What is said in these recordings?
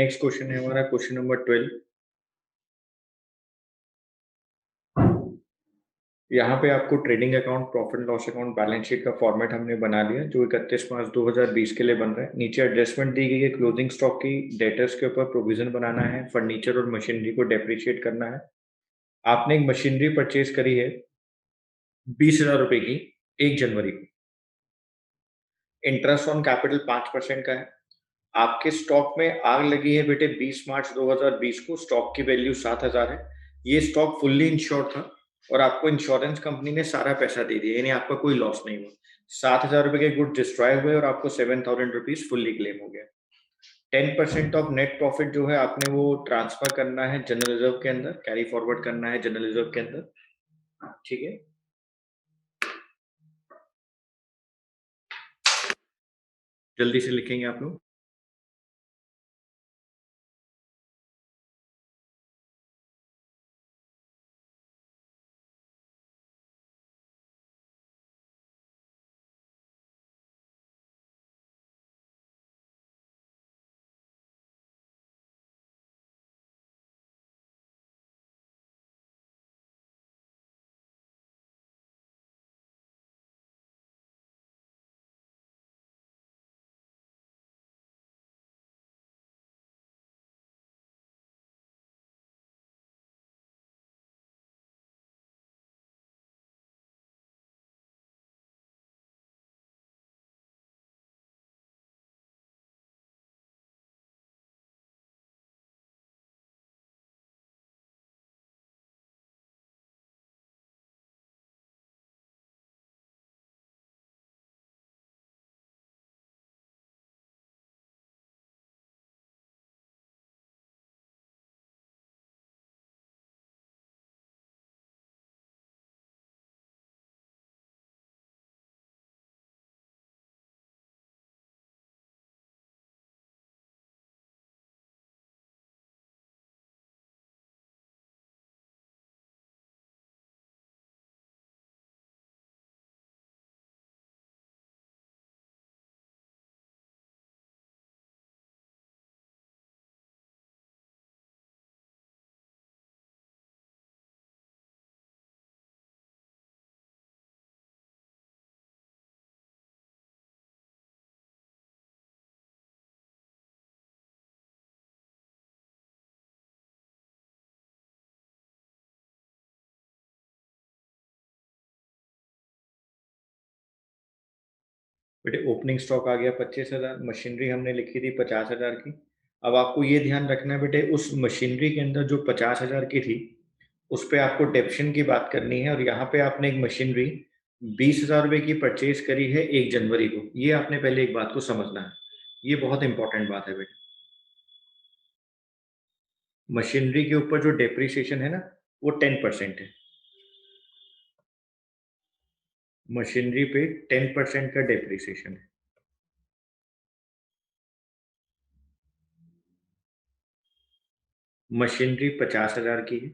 Next question है हमारा question number 12। यहाँ पे आपको trading account, profit loss account, balance sheet का फॉर्मेट हमने बना लिया जो 31 मार्च 2020 के लिए बन रहा है। नीचे एडजस्टमेंट दी गई है क्लोजिंग स्टॉक की, डेटर्स के ऊपर प्रोविजन बनाना है, फर्नीचर और मशीनरी को डेप्रिशिएट करना है। आपने एक मशीनरी परचेज करी है 20,000 रुपए की 1 जनवरी को। इंटरेस्ट ऑन कैपिटल 5% का है। आपके स्टॉक में आग लगी है बेटे 20 मार्च 2020 को। स्टॉक की वैल्यू 7,000 है। ये स्टॉक फुल्ली इंश्योर्ड था और आपको इंश्योरेंस कंपनी ने सारा पैसा दे दिया, यानी आपका कोई लॉस नहीं हुआ। 7,000 रुपए के गुड डिस्ट्रॉय हुए और आपको 7,000 रुपीज फुल्ली क्लेम हो गया। 10% ऑफ नेट प्रॉफिट जो है आपने वो ट्रांसफर करना है जनरल रिजर्व के अंदर, कैरी फॉरवर्ड करना है जनरल रिजर्व के अंदर। ठीक है, जल्दी से लिखेंगे आप लोग। बेटे ओपनिंग स्टॉक आ गया 25,000, मशीनरी हमने लिखी थी 50,000 की। अब आपको ये ध्यान रखना है बेटे, उस मशीनरी के अंदर जो 50,000 की थी उस पे आपको डेप्शन की बात करनी है, और यहाँ पे आपने एक मशीनरी 20,000 रुपए की परचेज करी है 1 जनवरी को। ये आपने पहले एक बात को समझना है, ये बहुत इंपॉर्टेंट बात है बेटे। मशीनरी के ऊपर जो डेप्रिसिएशन है ना, वो 10% है। मशीनरी पे 10% का डेप्रिसिएशन है। मशीनरी 50,000 की है,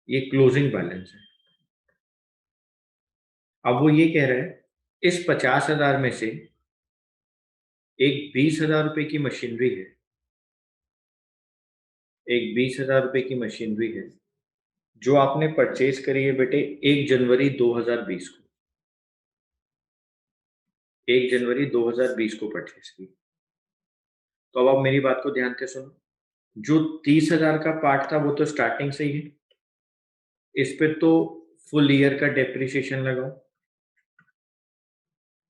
ये क्लोजिंग बैलेंस है। अब वो ये कह रहा है इस 50,000 में से एक 20,000 रुपए की मशीनरी है, एक 20,000 रुपए की मशीनरी है जो आपने परचेज करी है बेटे 1 जनवरी 2020 को। 1 जनवरी 2020 को परचेज की। तो अब आप मेरी बात को ध्यान से सुनो। जो 30,000 का पार्ट था वो तो स्टार्टिंग से ही है, इस पे तो फुल ईयर का डेप्रिसिएशन लगाओ।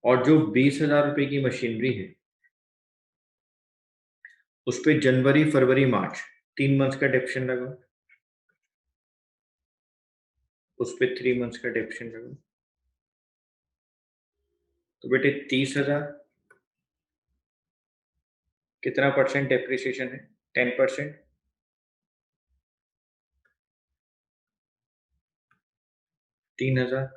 और जो 20,000 रुपए की मशीनरी है उस पे जनवरी, फरवरी, मार्च 3 मंथ्स का डेप्शन लगाओ। उस पे 3 मंथ्स का डेप्शन लगाओ। तो बेटे 30,000 कितना परसेंट डेप्रिसिएशन है? 10%। 3,000,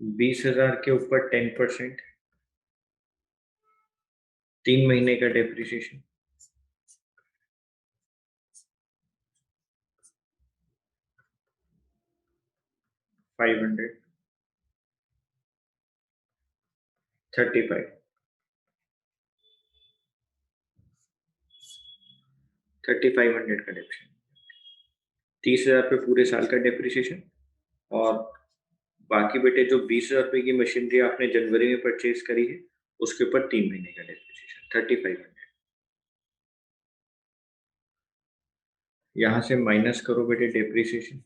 20,000 के ऊपर 10%, 3 महीने का डेप्रिसिएशन, 500, 35। 3500 का डेप्रिसिएशन, 30,000 पे पूरे साल का डेप्रिसिएशन। और बाकी बेटे जो 20,000 रुपए की मशीनरी आपने जनवरी में परचेज करी है उसके ऊपर 3 महीने का डेप्रिसिएशन 3500। यहां से माइनस करो बेटे डेप्रिसिएशन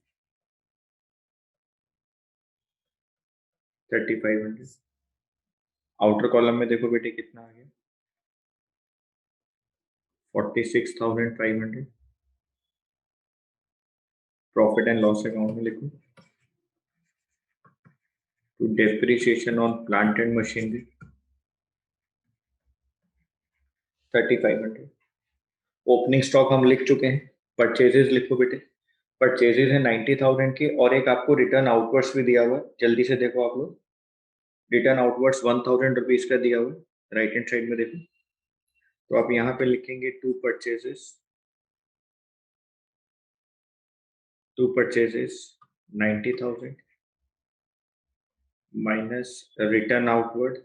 3500। आउटर कॉलम में देखो बेटे कितना आ गया 46,500। प्रॉफिट एंड लॉस अकाउंट में लिखो to depreciation on plant and machinery 3500। Opening stock हम लिख चुके हैं। परचेजेस लिखो बेटे, परचेजेस है 90,000 के, और एक आपको रिटर्न आउटवर्ड्स भी दिया हुआ है, जल्दी से देखो आप लोग। रिटर्न आउटवर्ड्स 1,000 रुपीज का दिया हुआ है, राइट हैंड साइड में देखो। तो आप यहाँ पे लिखेंगे to purchases 90,000 minus return outward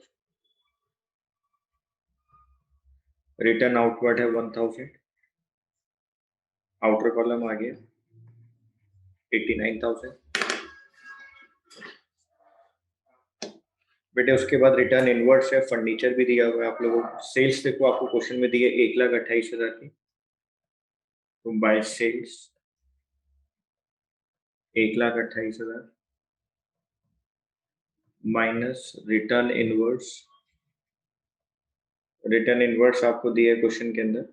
है 1,000। आउटर कॉलम आ गया 89,000 बेटे। उसके बाद रिटर्न इनवर्ड्स है, फर्नीचर भी दिया हुआ है आप लोगों को। सेल्स देखो आपको क्वेश्चन में दी है 1,28,000 की, तो by sales 1,28,000 minus return inwards आपको दिया है क्वेश्चन के अंदर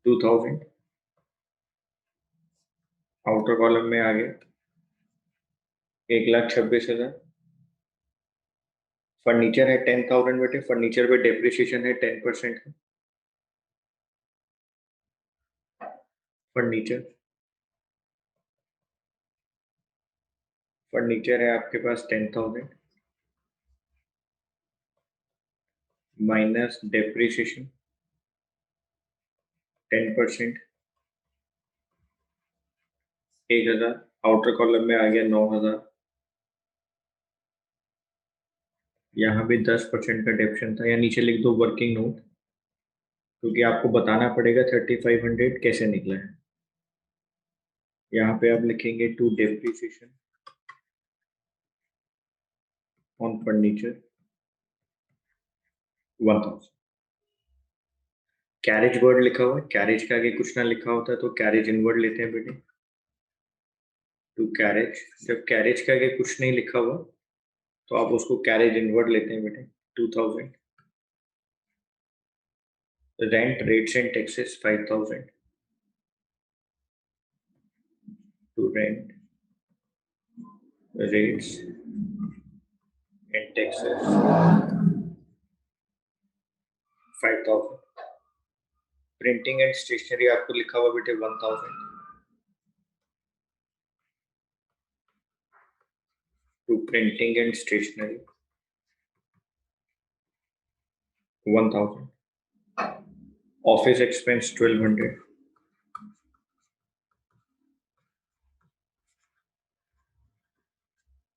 2,000। आउटर कॉलम में आ गया 1,26,000। फर्नीचर है 10,000 बेटे, फर्नीचर पे डेप्रिसिएशन है 10% का। फर्नीचर है आपके पास 10,000 माइनस डेप्रिसिएशन 10%, 1,000। आउटर कॉलम में आ गया 9,000। यहाँ भी 10% का डेप्शन था, या नीचे लिख दो वर्किंग नोट, क्योंकि आपको बताना पड़ेगा 3,500 कैसे निकला है। यहाँ पे आप लिखेंगे to depreciation on furniture 1,000। Carriage word लिखा हुआ है, कैरेज के आगे कुछ ना लिखा होता है तो कैरेज इनवर्ड लेते हैं बेटे। टू कैरेज, जब कैरेज के आगे कुछ नहीं लिखा हुआ तो आप उसको कैरेज इनवर्ड लेते हैं बेटे। 2,000। Rent rates and taxes 5,000 to rent rates and taxes 5,000। Printing and stationery आपको लिखा हुआ बेटे 1,000 to printing and stationery 1,000। Office expense 1,200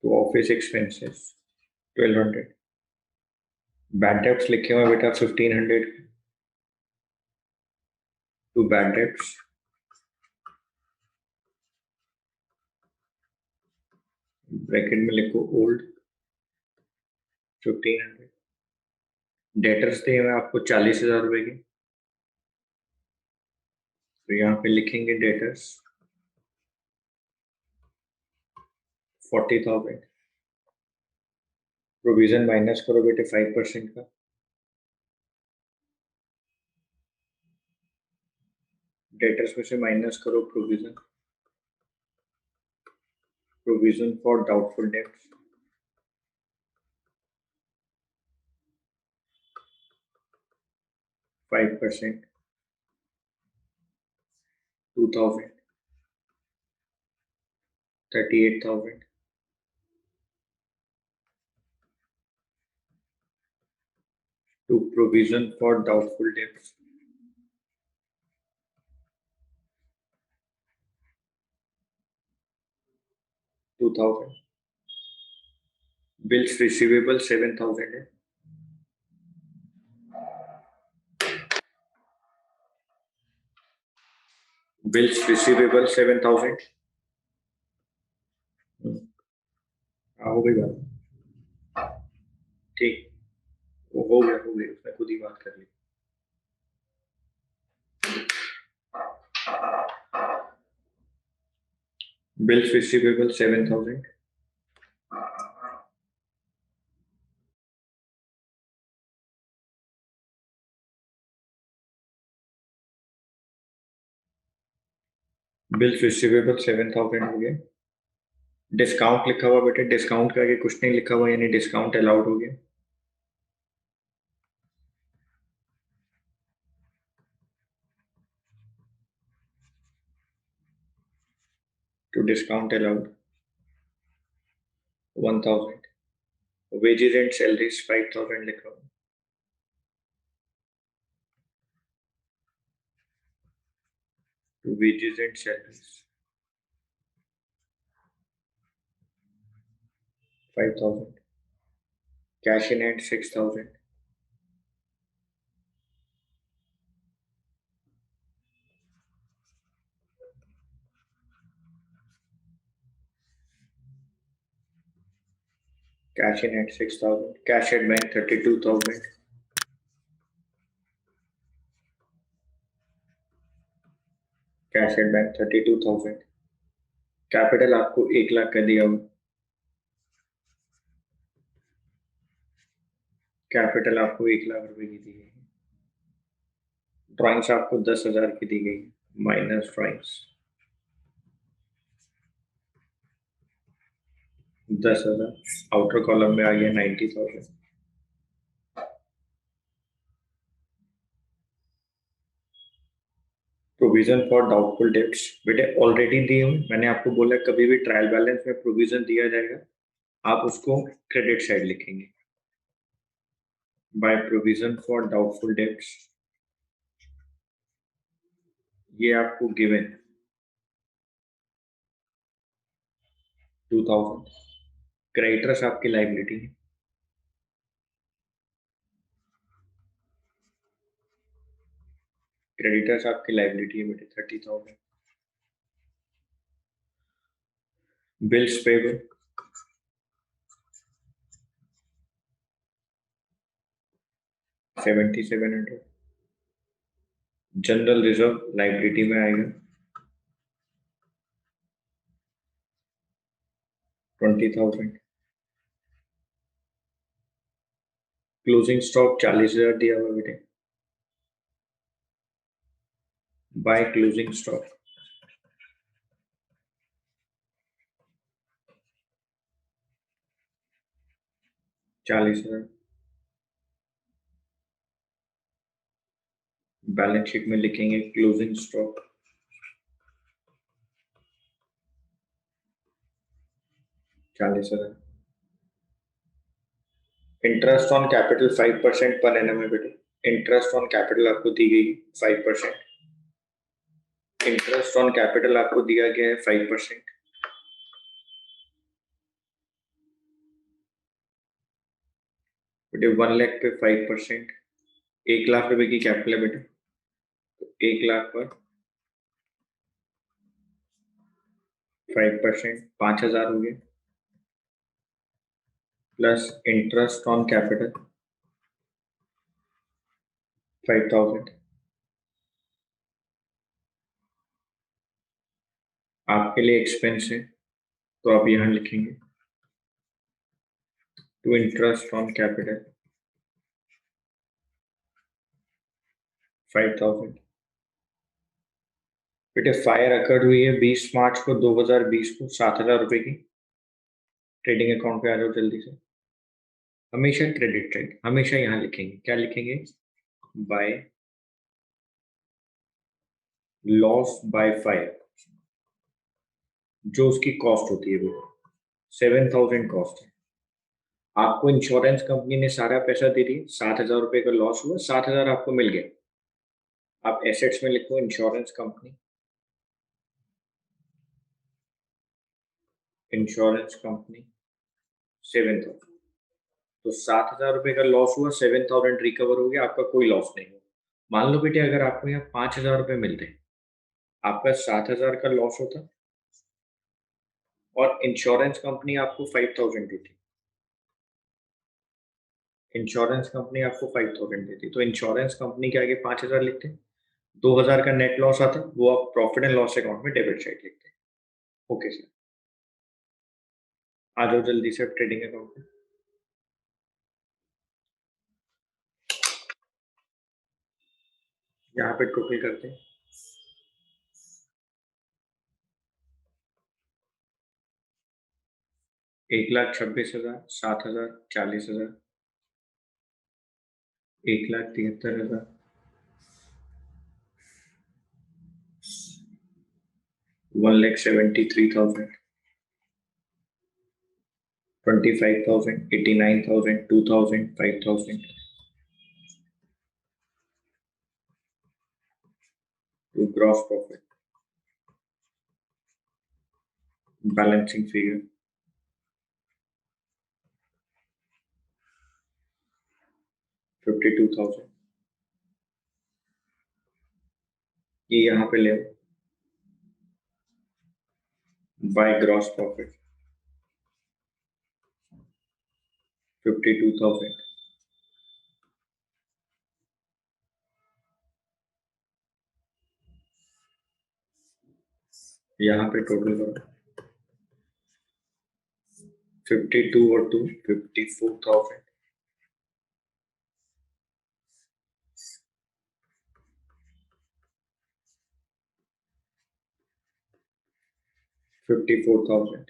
to office expenses 1,200। Bad debts लिखे हुए बेटा 1,500 टू बैड डेब्ट्स। ब्रैकेट में लिखो ओल्ड 1,500। डेटर्स दिए हुए आपको 40,000 रुपए के, तो यहाँ पे लिखेंगे डेटर्स 40,000। प्रोविजन माइनस करो बेटे 5% का, डेटर्स में से माइनस करो provision for doubtful debts 5%, 2,000, 38,000 to provision for doubtful debts 2,000। Bills receivable 7,000 है, बिल्स रिसीवेबल 7,000। हाँ हो गई बात। ठीक, वो हो गई उसने खुद ही बात कर ली। Bills receivable 7,000। बिल्स रिसीवेबल 7,000 हो गया। डिस्काउंट लिखा हुआ बेटे, डिस्काउंट का आगे कुछ नहीं लिखा हुआ, यानी डिस्काउंट अलाउड हो गया। To discount allowed 1,000। Wages and salaries 5,000 लिखा हुआ। To wages and salaries 5,000। Cash in hand 6,000। Cash in hand 6,000। Cash at bank 32,000। Cash at bank 32,000। Capital आपको 1 लाख का दिया हुआ। कैपिटल आपको 1 लाख रुपए की दी गई। ड्राइंग्स आपको 10,000 की दी गई, माइनस ड्राइंग्स 10,000। आउटर कॉलम में आ गया 90,000। प्रोविजन फॉर डाउटफुल डेट्स बेटे ऑलरेडी दिए हुए, मैंने आपको बोला कभी भी ट्रायल बैलेंस में प्रोविजन दिया जाएगा आप उसको क्रेडिट साइड लिखेंगे। By provision for doubtful debts, ये आपको गिवन 2,000। क्रेडिटर्स आपकी लाइबिलिटी है। क्रेडिटर्स आपकी लाइबिलिटी है बेटे 30,000। Bills payable 7,700। General reserve liability में आएगा 20,000। क्लोजिंग स्टॉक 40,000 दिया हुआ बेटे। Bye closing stock 40,000। Balance sheet में लिखेंगे closing stock 40,000। Interest on capital 5% per annum है बेटे। इंटरेस्ट ऑन कैपिटल आपको दी गई 5%। इंटरेस्ट ऑन कैपिटल आपको दिया गया है 5%। बेटे 1 लाख पे 5%, 1 लाख रुपए की कैपिटल है बेटे, तो 1 लाख पर 5%, 5,000 हो गए, प्लस इंटरेस्ट ऑन कैपिटल 5,000। आपके लिए एक्सपेंस है तो आप यहाँ लिखेंगे टू इंटरेस्ट ऑन कैपिटल 5,000। बेटे फायर अकर्ड हुई है 20 मार्च को 2020 को 7,000 रुपए की। ट्रेडिंग अकाउंट पे आ जाओ जल्दी से। हमेशा क्रेडिट ट्रेड हमेशा यहाँ लिखेंगे, क्या लिखेंगे, बाय लॉस बाय फायर, जो उसकी कॉस्ट होती है वो 7,000 कॉस्ट है। आपको इंश्योरेंस कंपनी ने सारा पैसा दे दिया, 7,000 रुपए का लॉस हुआ, 7,000 आपको मिल गया। आप एसेट्स में लिखो इंश्योरेंस कंपनी, इंश्योरेंस कंपनी 7,000। तो 7,000 रुपए का लॉस हुआ, 7,000 रिकवर हो गया, आपका कोई लॉस नहीं हुआ। मान लो बेटे अगर आपको यहाँ 5,000 रुपए मिलते हैं, आपका 7,000 का लॉस होता और इंश्योरेंस कंपनी आपको 5,000 देती। इंश्योरेंस कंपनी आपको 5,000 देती, तो इंश्योरेंस कंपनी के आगे 5,000 लिखते, 2,000 का नेट लॉस आता, वो आप प्रॉफिट एंड लॉस अकाउंट में डेबिट साइड लिखते। ओके सर, आ जाओ जल्दी से ट्रेडिंग अकाउंट पे। यहाँ पे टोटल करते हैं, 1,26,000, 7,000, 40,000, 1,73,000, 1,73,000, 25,000, 89,000, 2,000, 5,000, to gross profit, balancing figure, 52,000, ये यहाँ पे ले बाय ग्रॉस प्रॉफिट 52,000, यहाँ पे टोटल करो 52 और 2 54,000, 54,000।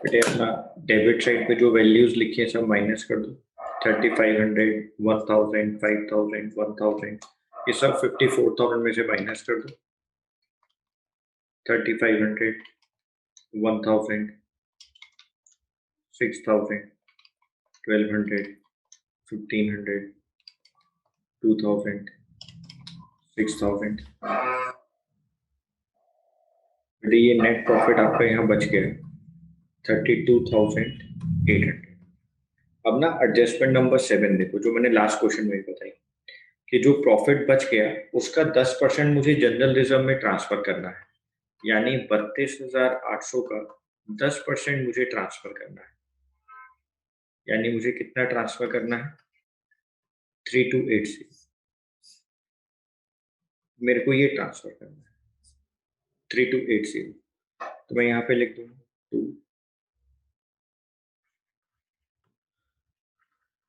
बेटे अपना डेबिट साइड पे जो वैल्यूज लिखी है सब माइनस कर दो, 3,500, 1,000, 5,000, 1,000, ये सब 54,000 में से माइनस कर दो, 3,500, 1,000, 6,000, 1,200, 1,500, 2,000, 6,000। बेटे ये नेट प्रॉफिट आपका यहाँ बच गया 32,800। अब ना एडजस्टमेंट नंबर 7 देखो, जो मैंने लास्ट क्वेश्चन में बताई कि जो प्रॉफिट बच गया उसका 10% मुझे जनरल रिजर्व में ट्रांसफर करना है, यानी 32,800 का 10% मुझे ट्रांसफर करना है, यानी मुझे कितना ट्रांसफर करना है 3,280, मेरे को ये ट्रांसफर करना है 3,280, तो मैं यहाँ पे लिख दूंगा 2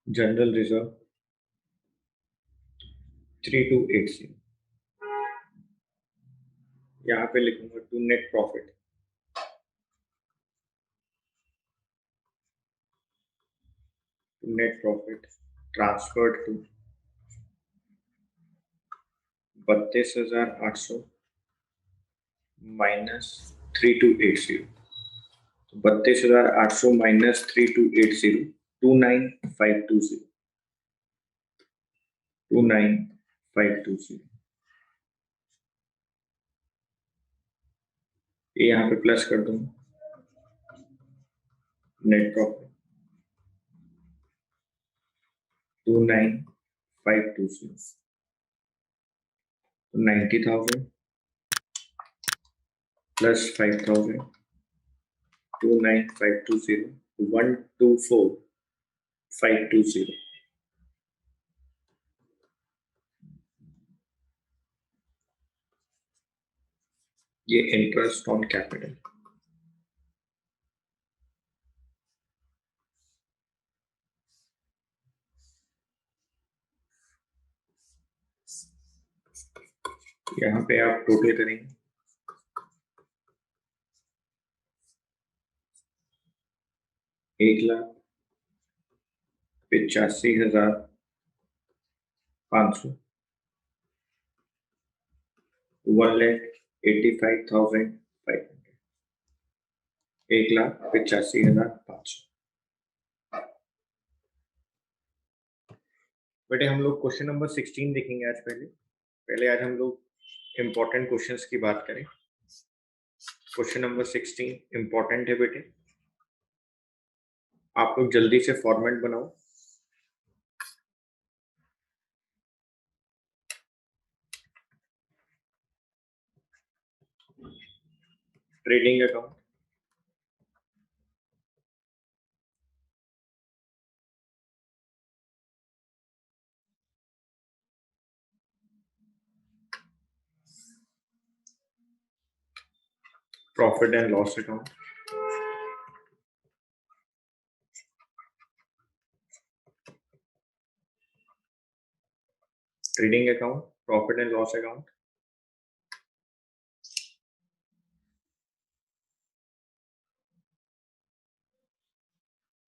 जनरल रिजर्व 3,280, यहाँ पे लिखूंगा 2 net profit, net profit transferred to 32,800 minus 3,280, 32,800 minus 3,280, 29,520, 29,520, ये यहाँ पे प्लस कर दूंगा, नेट प्रॉफिट 29,520, 90,000 प्लस 5,000, 29,520, 124,520, ये इंटरेस्ट ऑन कैपिटल। यहाँ पे आप टोटल करेंगे 1,85,500, 1,85,500, 1,85,500। बेटे हम लोग क्वेश्चन नंबर 16 देखेंगे आज। पहले आज हम लोग इम्पोर्टेंट क्वेश्चंस की बात करें। क्वेश्चन नंबर 16 इम्पोर्टेंट है बेटे, आप लोग जल्दी से फॉर्मेट बनाओ। Trading account, profit and loss account, trading account, profit and loss account,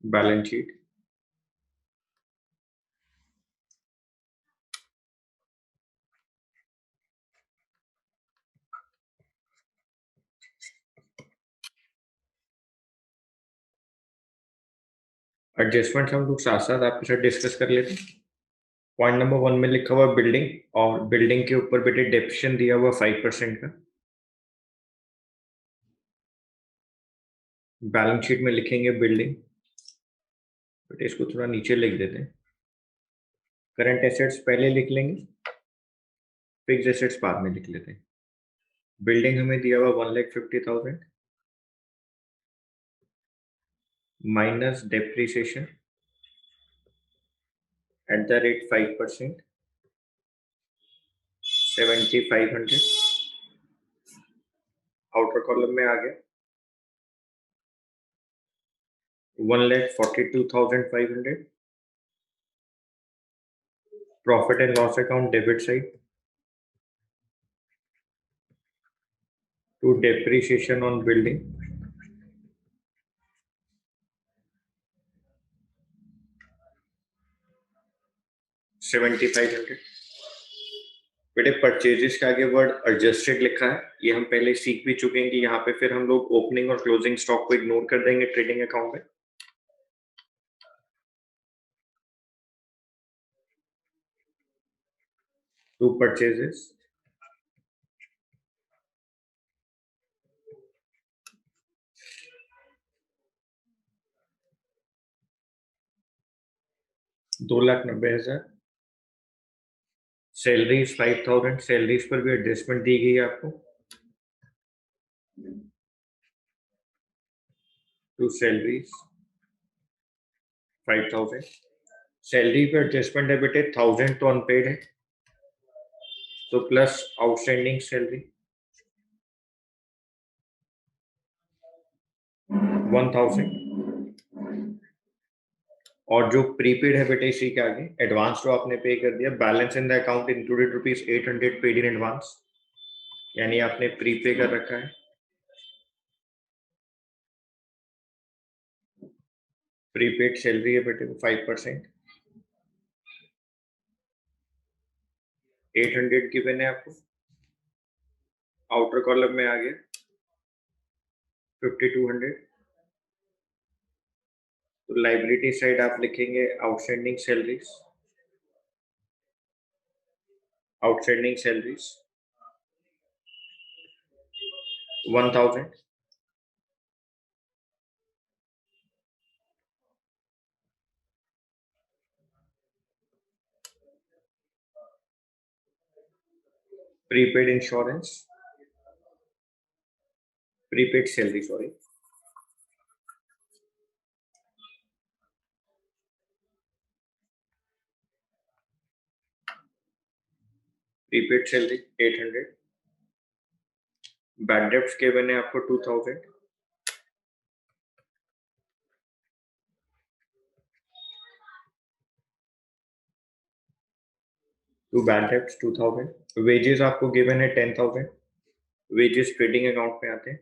balance sheet, adjustment हम लोग साथ साथ आपके साथ डिस्कस कर लेते हैं। पॉइंट नंबर 1 में लिखा हुआ बिल्डिंग, और बिल्डिंग के ऊपर बेटे डेप्रिसिएशन दिया हुआ 5% का। बैलेंस शीट में लिखेंगे बिल्डिंग, बेटे इसको थोड़ा नीचे लिख देते हैं। करंट एसेट्स पहले लिख लेंगे, फिक्स एसेट्स बाद में लिख लेते हैं। बिल्डिंग हमें दिया हुआ 1,50,000 minus depreciation at the rate 5%, 7,500 outer column में आ गया। 1,42,500 profit and loss account debit side to depreciation on building, 7,500। बेटे परचेजेस के आगे वर्ड एडजस्टेड लिखा है, ये हम पहले सीख भी चुके हैं कि यहाँ पे फिर हम लोग ओपनिंग और क्लोजिंग स्टॉक को इग्नोर कर देंगे ट्रेडिंग अकाउंट में। To purchases, $2,90,000। सैलरीज 5,000, सैलरीज पर भी एडजस्टमेंट दी गई है आपको। टू सैलरीज 5,000, सैलरी पे एडजस्टमेंट है बेटे 1,000 तो अनपेड है, तो प्लस आउटस्टैंडिंग सैलरी 1,000, और जो प्रीपेड है बेटे इसी के आगे एडवांस जो आपने पे कर दिया, balance in the account included ₹800 paid in advance, यानी आपने प्रीपे कर रखा है। प्रीपेड सैलरी है बेटे 5%, 800 की मैंने आपको। आउटर कॉलम में आ गया 5,200, तो लाइबिलिटी साइड आप लिखेंगे outstanding salaries, outstanding salaries 1,000, prepaid insurance, prepaid salary sorry, prepaid salary 800, bad debts के मैंने आपको 2,000, टू बैड डेब्ट्स 2,000, वेजेस आपको गिवन है 10,000, वेजेस ट्रेडिंग अकाउंट में आते हैं।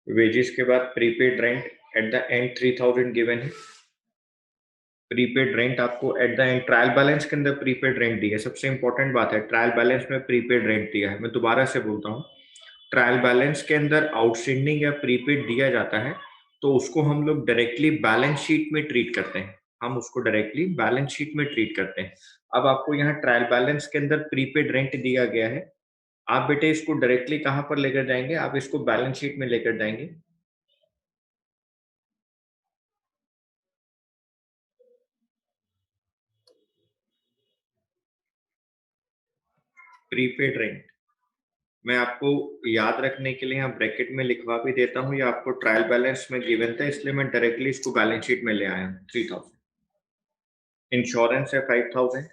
वेजेस के बाद prepaid rent at the end 3,000 given है। प्रीपेड रेंट आपको at the end trial balance के अंदर प्रीपेड रेंट दिया है, सबसे इंपॉर्टेंट बात है ट्रायल बैलेंस में प्रीपेड रेंट दिया है। मैं दोबारा से बोलता हूँ, ट्रायल बैलेंस के अंदर आउटस्टैंडिंग या प्रीपेड दिया जाता है तो उसको हम लोग डायरेक्टली बैलेंस शीट में ट्रीट करते हैं, हम उसको डायरेक्टली बैलेंस शीट में ट्रीट करते हैं। अब आपको यहाँ ट्रायल बैलेंस के अंदर प्रीपेड रेंट दिया गया है, आप बेटे इसको डायरेक्टली कहाँ पर लेकर जाएंगे, आप इसको बैलेंस शीट में लेकर जाएंगे। प्रीपेड रेंट मैं आपको याद रखने के लिए यहाँ ब्रैकेट में लिखवा भी देता हूँ, या आपको ट्रायल बैलेंस में गिवन था इसलिए मैं डायरेक्टली इसको बैलेंस शीट में ले आया हूँ। 3000 इंश्योरेंस है 5000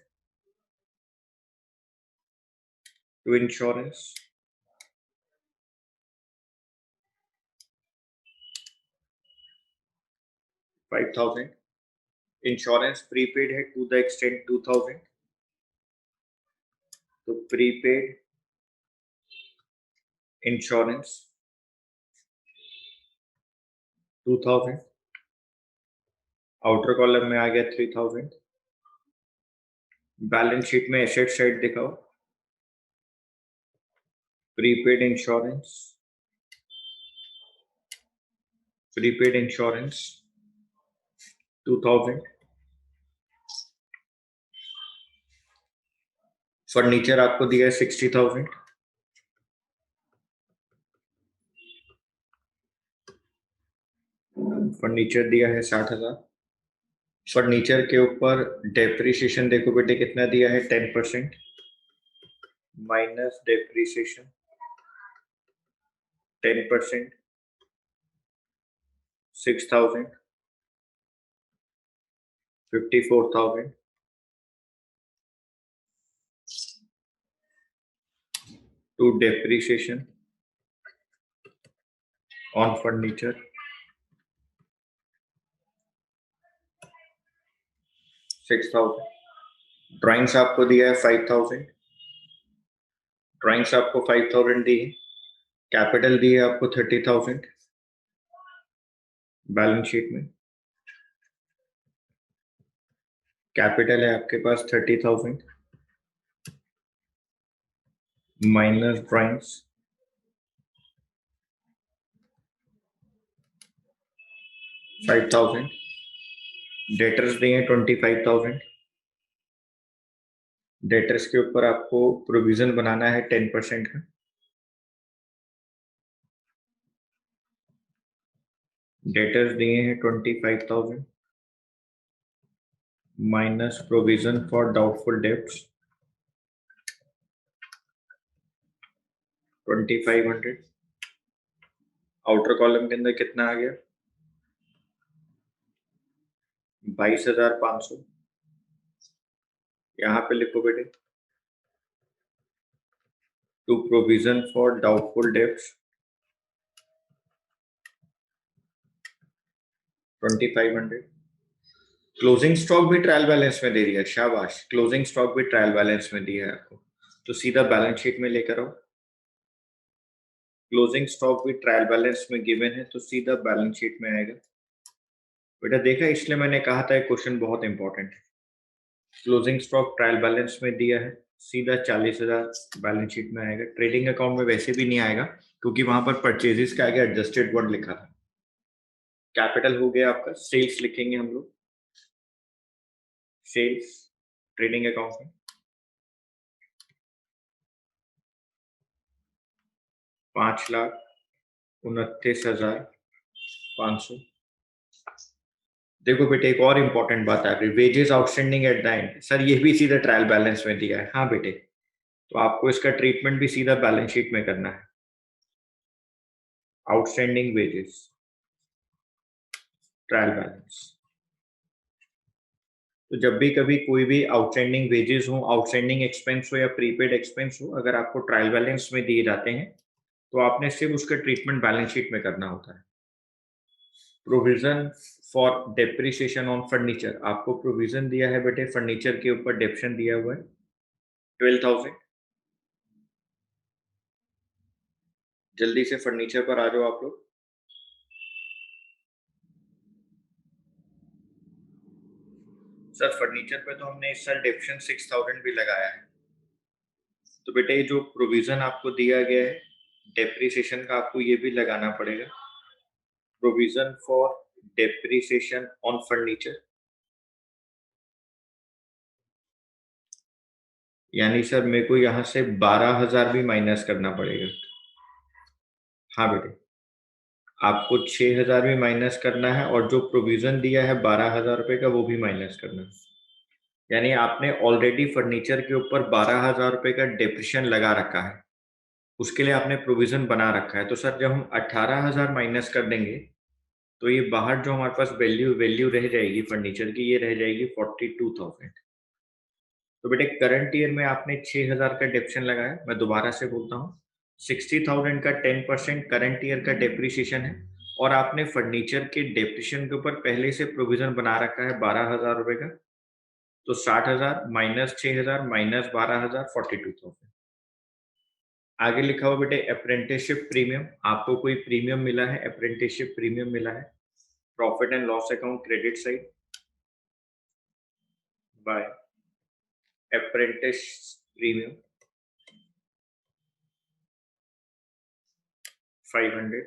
टू इंश्योरेंस 5000 इंश्योरेंस प्रीपेड है टू द एक्सटेंट 2000 तो प्रीपेड इंश्योरेंस 2000 आउटर कॉलम में आ गया 3000 बैलेंस शीट में एसेट साइड दिखाओ प्रीपेड इंश्योरेंस 2000 फर्नीचर आपको दिया है 60,000 फर्नीचर दिया है 60,000 फर्नीचर के ऊपर डेप्रिसिएशन देखो बेटे कितना दिया है 10% minus depreciation 10% 6,000 54,000 to depreciation on furniture 6,000 drawings आपको दिया है 5,000 ड्राइंग्स आपको 5,000 दी है कैपिटल दी है आपको 30,000 बैलेंस शीट में कैपिटल है आपके पास 30,000 माइनस ड्राइंग्स 5,000 डेटर्स दिए 25,000 डेटर्स के ऊपर आपको प्रोविजन बनाना है 10% का डेटर्स दिए हैं 25,000 minus provision for doubtful debts 2500 outer column के अंदर कितना आ गया 22,500 यहाँ पे लिखो बेटे to provision for doubtful debts 2500 closing stock भी ट्रायल बैलेंस में दे दिया शाबाश क्लोजिंग स्टॉक भी ट्रायल बैलेंस में दिया है आपको तो सीधा बैलेंस शीट में लेकर आओ क्लोजिंग स्टॉक भी ट्रायल बैलेंस में गिवन है तो सीधा बैलेंस शीट में आएगा बेटा देखा इसलिए मैंने कहा था क्वेश्चन बहुत इंपॉर्टेंट है क्लोजिंग स्टॉक ट्रायल बैलेंस में दिया है सीधा 40,000 बैलेंस शीट में आएगा ट्रेडिंग अकाउंट में वैसे भी नहीं आएगा क्योंकि वहां पर परचेजेस का आगे एडजस्टेड वर्ड लिखा था कैपिटल हो गया आपका सेल्स लिखेंगे हम लोग सेल्स ट्रेडिंग अकाउंट में 5,29,500 देखो बेटे एक और इंपॉर्टेंट बात आ रही wages outstanding at the end sir ये भी सीधा ट्रायल बैलेंस में दिया है हाँ बेटे तो आपको इसका ट्रीटमेंट भी सीधा बैलेंस शीट में करना है आउटस्टैंडिंग वेजेस ट्रायल बैलेंस तो जब भी कभी कोई भी आउटस्टैंडिंग वेजेस हो आउटस्टैंडिंग एक्सपेंस हो या प्रीपेड एक्सपेंस हो अगर आपको ट्रायल बैलेंस में दिए जाते हैं तो आपने सिर्फ उसका ट्रीटमेंट बैलेंस शीट में करना होता है provision for depreciation on furniture आपको प्रोविजन दिया है बेटे फर्नीचर के ऊपर डेप्शन दिया हुआ है 12,000 जल्दी से फर्नीचर पर आ जाओ आप लोग सर फर्नीचर पे तो हमने इस साल डेप्शन 6,000 भी लगाया है तो बेटे जो प्रोविजन आपको दिया गया है डेप्रिसिएशन का आपको ये भी लगाना पड़ेगा provision for depreciation on furniture यानी सर मेरे को यहाँ से 12,000 भी माइनस करना पड़ेगा हाँ बेटे आपको 6,000 भी माइनस करना है और जो प्रोविजन दिया है 12,000 रुपए का वो भी माइनस करना है यानी आपने ऑलरेडी फर्नीचर के ऊपर 12,000 रुपए का डेप्रिशिएशन लगा रखा है, उसके लिए आपने प्रोविजन बना रखा है। तो सर जब हम 18,000 माइनस कर देंगे तो ये बाहर जो हमारे पास वैल्यू वैल्यू रह जाएगी फर्नीचर की, ये रह जाएगी 42,000। तो बेटे करंट ईयर में आपने 6,000 का डेप्रिसिएशन लगाया। मैं दोबारा से बोलता हूँ, 60,000 का 10% करंट ईयर का डेप्रिसिएशन है और आपने फर्नीचर के डेप्रिसिएशन के ऊपर पहले से प्रोविजन बना रखा है 12,000 रुपए का। तो 60,000 माइनस 6,000 माइनस 12,000, 42,000। आगे लिखा हुआ बेटे अप्रेंटिसशिप प्रीमियम। आपको कोई प्रीमियम मिला है, अप्रेंटिसशिप प्रीमियम मिला है, profit and loss account credit side by apprentice premium 500।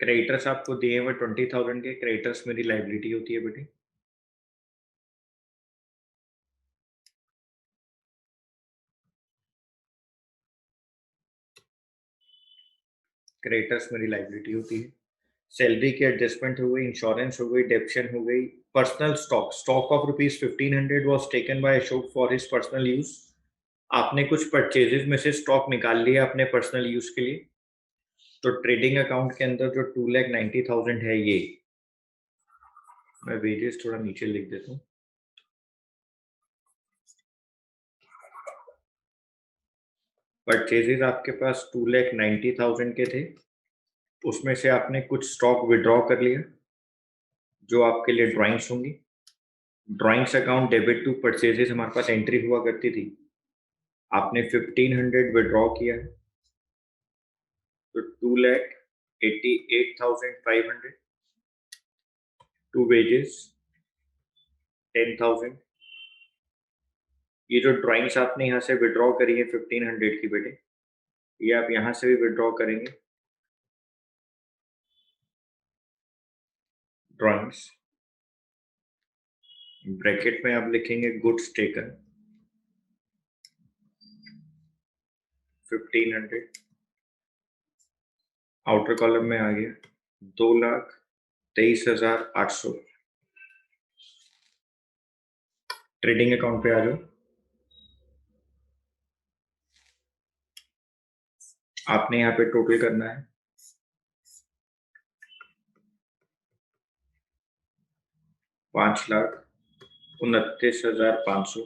Creditors आपको दिए हुए 20,000 के। क्रेडिटर्स मेरी लाइबिलिटी होती है बेटे। क्रेडिटर्स मेरी लाइबिलिटी होती है। सैलरी की एडजस्टमेंट हो गई, इंश्योरेंस हो गई, डेप्शन हो गई। Personal stock, stock of ₹1500 was taken by Ashok for his personal use. आपने कुछ परचेजेस में से स्टॉक निकाल लिया अपने पर्सनल यूज के लिए। तो ट्रेडिंग अकाउंट के अंदर जो 2,90,000 है, ये मैं वेजेस थोड़ा नीचे लिख देता हूँ। परचेजेस आपके पास 2,90,000 के थे, उसमें से आपने कुछ स्टॉक विड्रॉ कर लिया जो आपके लिए ड्राइंग्स होंगी। Drawings account debit to purchases हमारे पास एंट्री हुआ करती थी। आपने 1,500 विड्रॉ किया है, तो 2,88,500 टू वेजेस 10,000। ये जो ड्राइंग्स आपने यहाँ से विड्रॉ करी है 1,500 की बेटे, ये आप यहाँ से भी विड्रॉ करेंगे। ड्राइंग्स ब्रैकेट में आप लिखेंगे गुड्स टेकन 1,500। आउटर कॉलम में आ गया 2,23,800। ट्रेडिंग अकाउंट पे आ जाओ। आपने यहाँ पे टोटल करना है 5,29,500।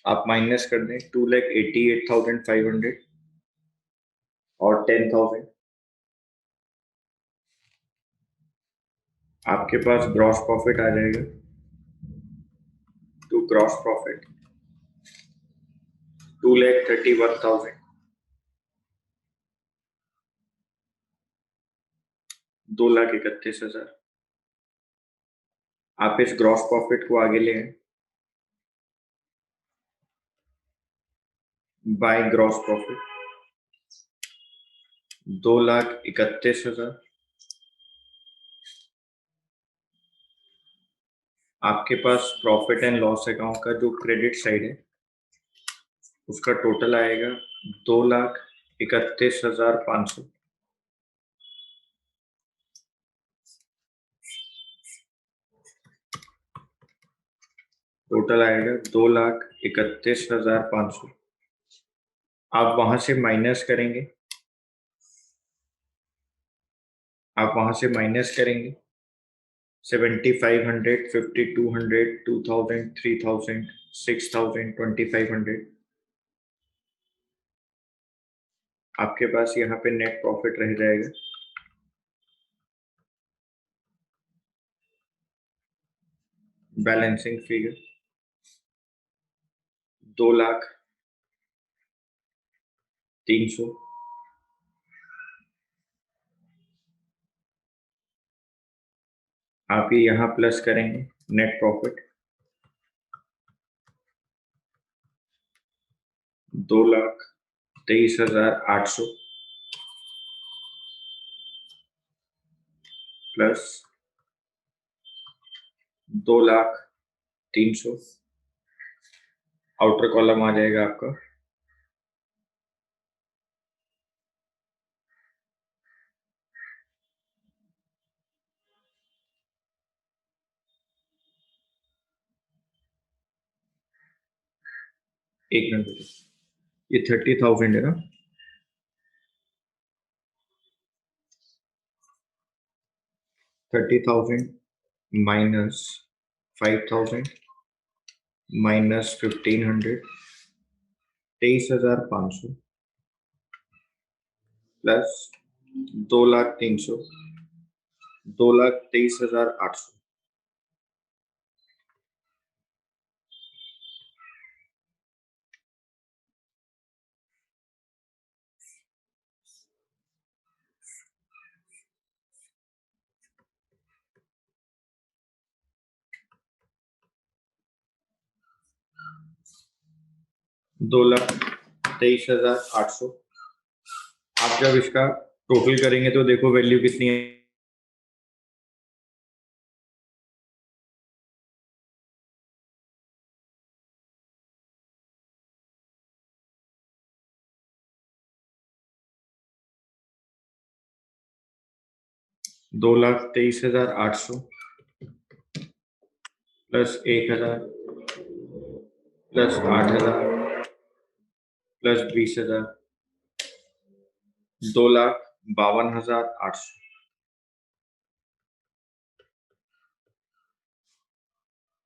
आप माइनस कर दें 2,88,500 और 10,000। आपके पास ग्रॉस प्रॉफिट आ जाएगा। To gross profit 2,31,000, 2,31,000। आप इस ग्रॉस प्रॉफिट को आगे ले आए बाय ग्रॉस प्रॉफिट 2,31,000। आपके पास प्रॉफिट एंड लॉस अकाउंट का जो क्रेडिट साइड है उसका टोटल आएगा 2,31,500। टोटल आएगा 2,31,500। आप वहां से माइनस करेंगे, आप वहां से माइनस करेंगे 7,500, 5,200, 2,000, 3,000, 6,000, 2,500। आपके पास यहाँ पे नेट प्रॉफिट रह जाएगा बैलेंसिंग फिगर 2,03,000। आप ये यहाँ प्लस करेंगे net profit 2,23,800 plus 2,03,000। Outer column आ जाएगा आपका, एक मिनट रुको। ये 30,000 है ना, 30,000 माइनस 5,000 माइनस 1,500, 23,500 प्लस 2,03,000, 2,23,800। 2,23,800। आप जब इसका टोटल करेंगे तो देखो वैल्यू कितनी है, 2,23,800 प्लस 1,000 प्लस 8,000 प्लस 20,000, 2,52,800।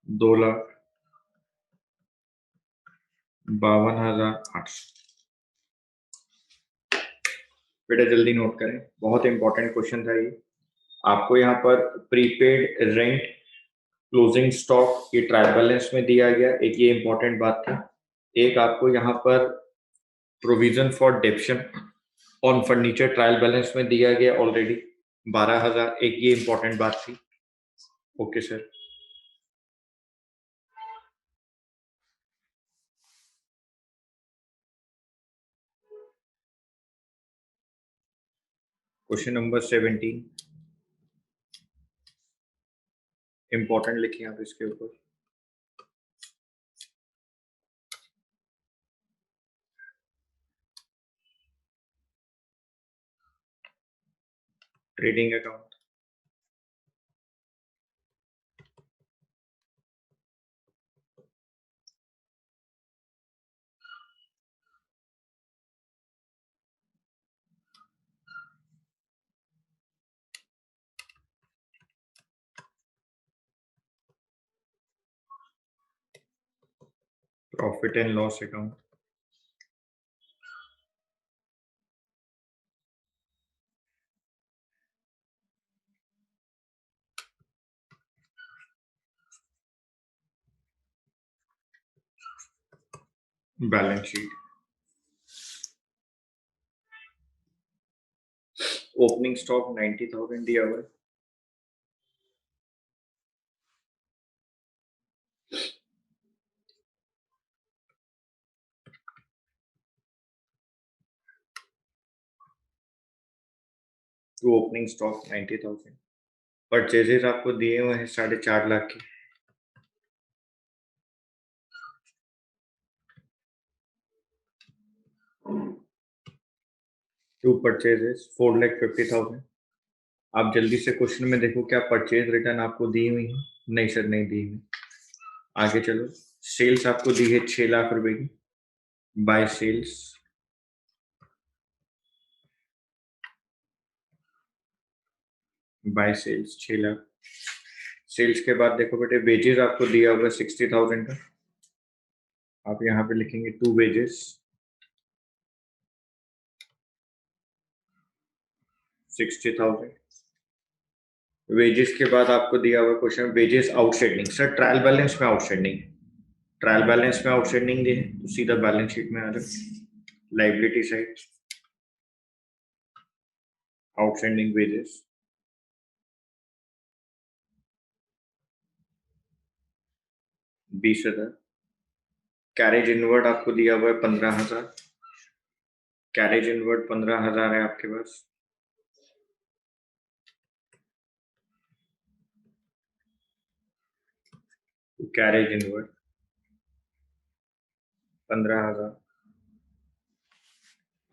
2,52,800। बेटा जल्दी नोट करें, बहुत इंपॉर्टेंट क्वेश्चन था ये। आपको यहाँ पर प्रीपेड रेंट, क्लोजिंग स्टॉक, ये ट्रायल बैलेंस में दिया गया, एक ये इंपॉर्टेंट बात थी। एक आपको यहाँ पर provision for डेप्शन on furniture trial balance में दिया गया ऑलरेडी 12,000, एक ये इंपॉर्टेंट बात थी। Okay sir. Question number 17 important लिखिए आप इसके ऊपर। Trading account, profit and loss account, balance sheet, opening stock 90,000 दिया हुआ है, तो ओपनिंग स्टॉक 90,000। परचेजेस आपको दिए हुए हैं 4.5 लाख के, टू परचेजेस 4,50,000। आप जल्दी से क्वेश्चन में देखो क्या परचेज रिटर्न आपको दी हुई है? नहीं सर, नहीं दी हुई। आगे चलो। सेल्स आपको दी है 6 लाख रुपए की, by sales, by sales 6 lakh. Sales के बाद देखो बेटे वेजेस आपको दिया होगा 60,000 का, आप यहाँ पे लिखेंगे टू वेजेस 60,000। वेजेस के बाद आपको दिया हुआ question wages outstanding, sir trial balance में आउटस्टैंडिंग, ट्रायल बैलेंस में आउटस्टैंडिंग दी है तो सीधा बैलेंस शीट में आ जाए, liability side, outstanding wages 20,000। Carriage inward आपको दिया हुआ है 15,000, कैरेज इनवर्ड 15,000 है आपके पास। Carriage inward 15,000।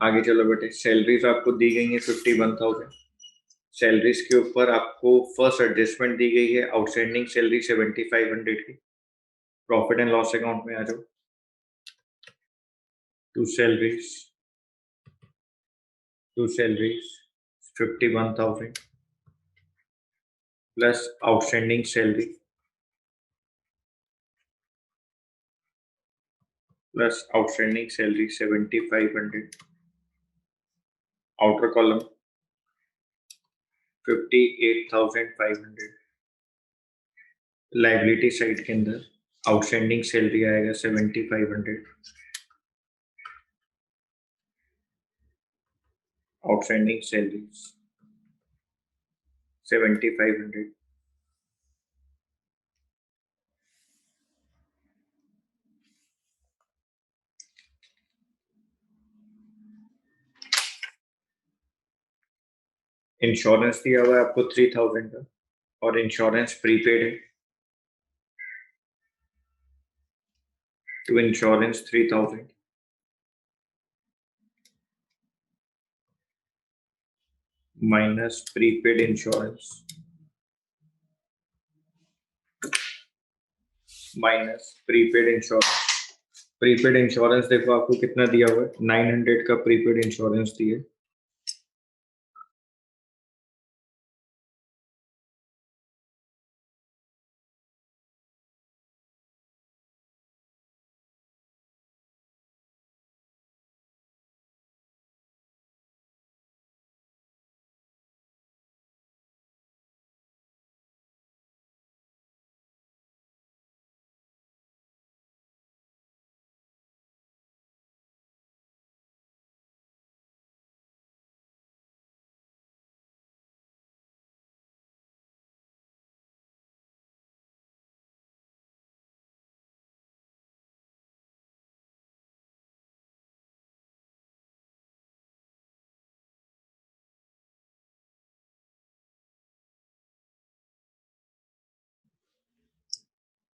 आगे चलो बेटे, सैलरीज आपको दी गई है 51,000। सैलरीज के ऊपर आपको फर्स्ट एडजस्टमेंट दी गई है आउटस्टैंडिंग सैलरी 7,500 की। प्रॉफिट एंड लॉस अकाउंट में आ जाओ। To salaries, to salaries 51,000 plus outstanding salary plus outstanding salary 7,500। Outer column 58,500। Liability side के अंदर आउटस्टैंडिंग सैलरी आएगा 7,500। Outstanding salary 7,500। इंश्योरेंस दिया हुआ है आपको 3,000 का, और इंश्योरेंस प्रीपेड है। To insurance 3,000 minus prepaid insurance minus prepaid insurance. Prepaid insurance देखो आपको कितना दिया हुआ है, 900 का प्रीपेड इंश्योरेंस दिए।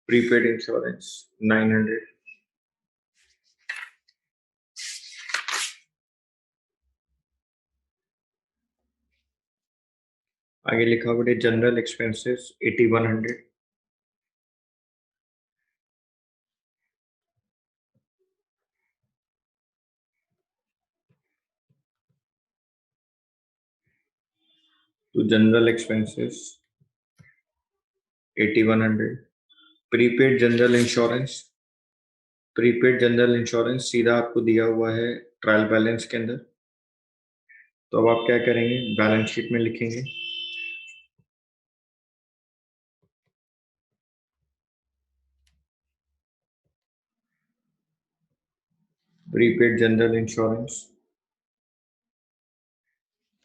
Prepaid insurance 900। आगे लिखा हुआ है जनरल एक्सपेंसेस 8,100। तो general expenses 8,100। Prepaid general insurance, prepaid general insurance सीधा आपको दिया हुआ है ट्रायल बैलेंस के अंदर। तो अब आप क्या करेंगे, बैलेंस शीट में लिखेंगे प्रीपेड जनरल इंश्योरेंस।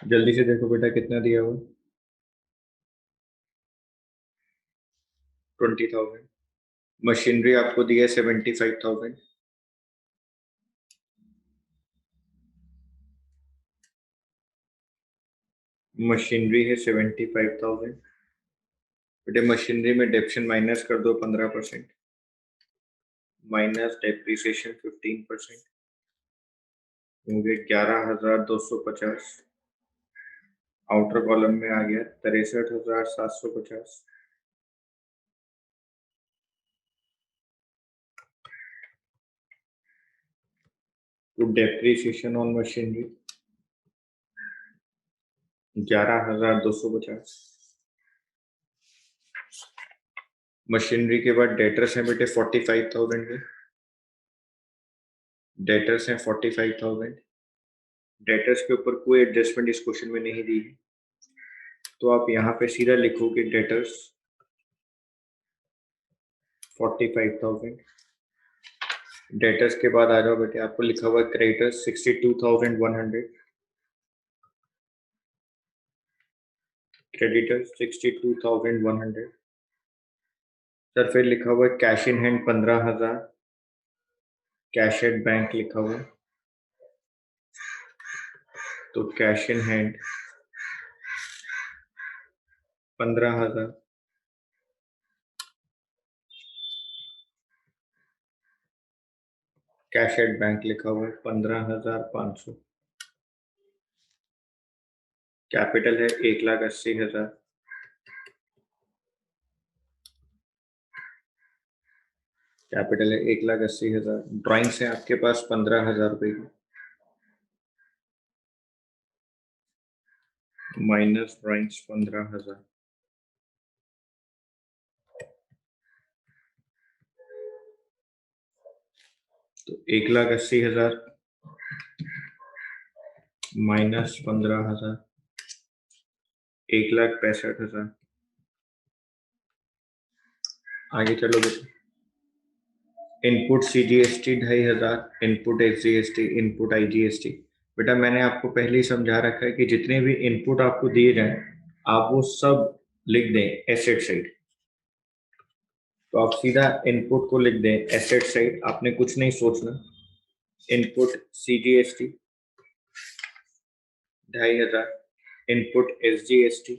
जल्दी से देखो बेटा कितना दिया हुआ, 20,000। मशीनरी आपको दिया है 75,000। मशीनरी है 75,000। बेटे मशीनरी में डेप्शन माइनस कर दो 15%, माइनस डेप्रिसिएशन 15%, होंगे 11,250। आउटर कॉलम में आ गया 63,750। तो डेप्रिसिएशन ऑन मशीनरी 11,250। मशीनरी के बाद डेटर्स हैं बेटे 45,000 के। डेटर्स हैं 45,000। डेटर्स के ऊपर कोई एडजस्टमेंट इस क्वेश्चन में नहीं दी है, तो आप यहाँ पे सीधा लिखोगे डेटर्स 45,000। डेटर्स के बाद आ जाओ बेटे, आपको लिखा हुआ है क्रेडिटर्स 62,100। क्रेडिटर्स 62,100। सर फिर लिखा हुआ है cash in hand 15,000। Cash at bank लिखा हुआ है, तो cash in hand 15,000। Cash at bank लिखा हुआ है 15,500। कैपिटल है 1,80,000। कैपिटल है 1,80,000। ड्राइंग्स है आपके पास 15,000 रुपए की, माइनस ड्राइंग्स 15,000। तो 1,80,000 माइनस 15,000, 1,65,000। आगे चलो बेटा। Input CGST 2,500, input SGST, input IGST। बेटा मैंने आपको पहले ही समझा रखा है कि जितने भी इनपुट आपको दिए जाएं आप वो सब लिख दें एसेट साइड। तो आप सीधा इनपुट को लिख दें एसेट साइड, आपने कुछ नहीं सोचना। Input CGST 2,500, input SGST,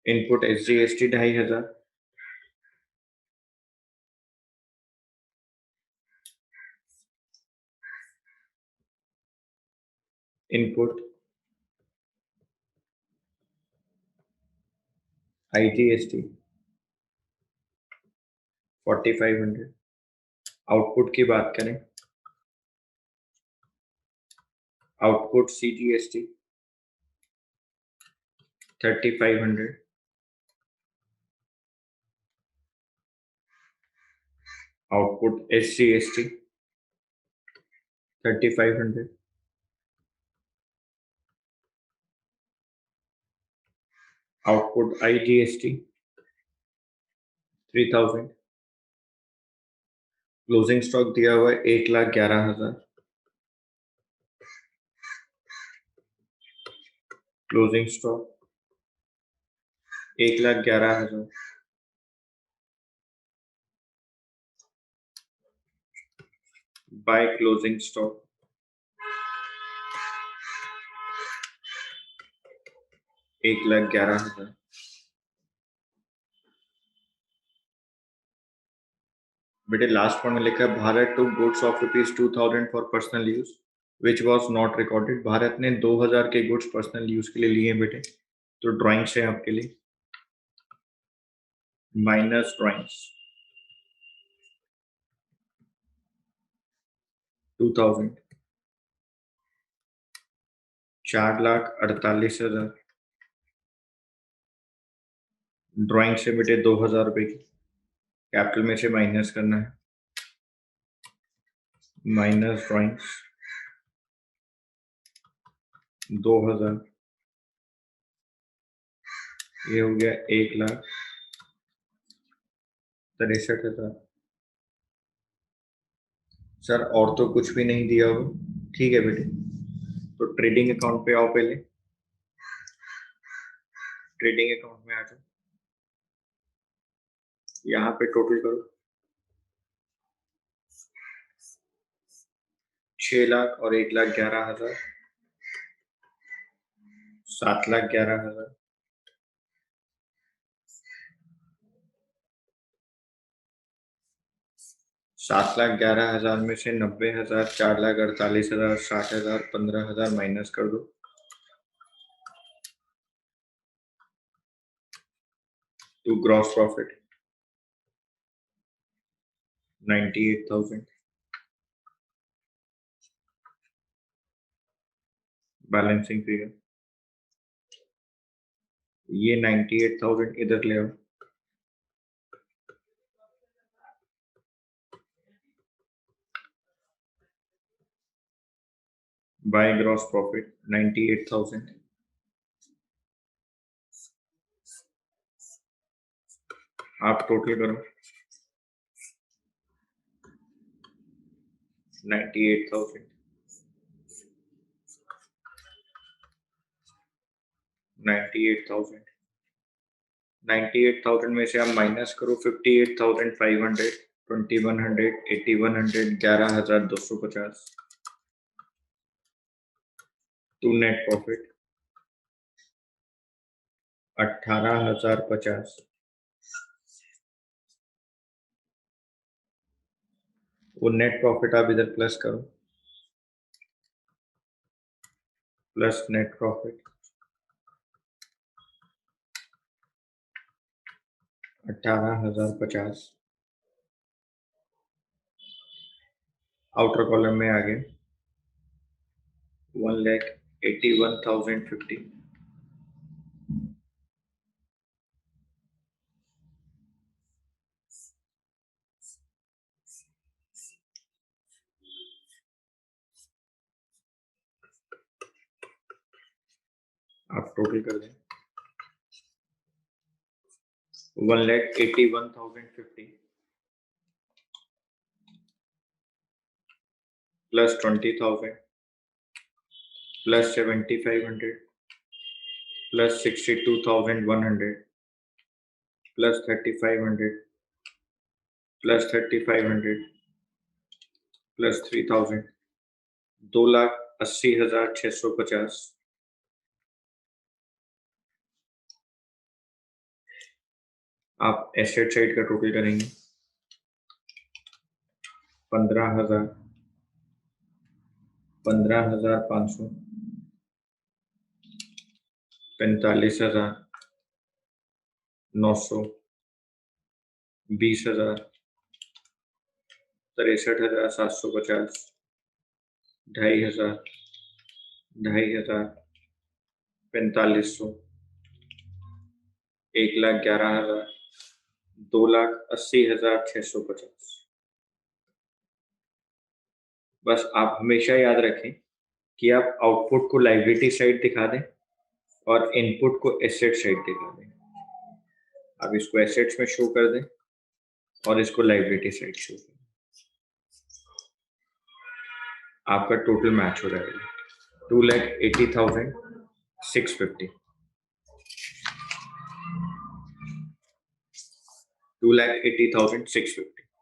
input SGST 2,500, input IGST 4,500। Output की बात करें, output CGST 3,500, output SGST 3,500, output IGST 3,000। Closing stock दिया हुआ है 1,11,000। Closing stock 1,11,000। By closing stock 1,11,000। बेटे लास्ट वन में लिखा है Bharat took goods of ₹2,000 for personal use which was not recorded. Bharat ने 2,000 के गुड्स पर्सनल यूज के लिए लिए हैं बेटे। तो ड्राइंग्स है आपके लिए माइनस ड्राइंग्स 2,000, 4,48,000। ड्राइंग से बेटे 2,000 रुपए की, कैपिटल में से माइनस करना है, माइनस ड्राइंग्स 2,000। ये हो गया 1,63,000। सर और तो कुछ भी नहीं दिया हो, ठीक है बेटे। तो ट्रेडिंग अकाउंट पे आओ, पहले ट्रेडिंग अकाउंट में आ जाओ, यहाँ पे टोटल करो 6,00,000 और 1,11,000, 7,11,000। 7,11,000 में से 90,000, 4,48,000, 60,000, 15,000 माइनस कर दो। तो ग्रॉस प्रॉफिट 98,000। बैलेंसिंग फिगर ये 98,000 इधर ले आओ। By gross profit 98,000। आप टोटल करो 98,000, 98,000, 98,000 में से आप माइनस करो 58,500, 2,100, 8,100, 11,250। To net profit 18,050। वो नेट प्रॉफिट आप इधर प्लस करो, plus net profit 18,050, outer column में आ गए 1,81,050, आप टोटल कर दें 1,81,050 plus 20,000 plus 7,500 plus 62,100 plus 3,500 plus 3,500 plus 3,000, 2,80,650। आप एसेट साइड का टोटल करेंगे 15,000, 15,500, 45,900, 20,000, 63,750, 2,500, 2,500, 4,500, 1,11,000, 2,80,650। बस आप हमेशा याद रखें कि आप आउटपुट को लायबिलिटी साइड दिखा दें और इनपुट को एसेट साइड दिखा दें। आप इसको एसेट्स में शो कर दें और इसको लायबिलिटी साइड शो करें, आपका टोटल मैच हो जाएगा 2,80,650, 2,80,650।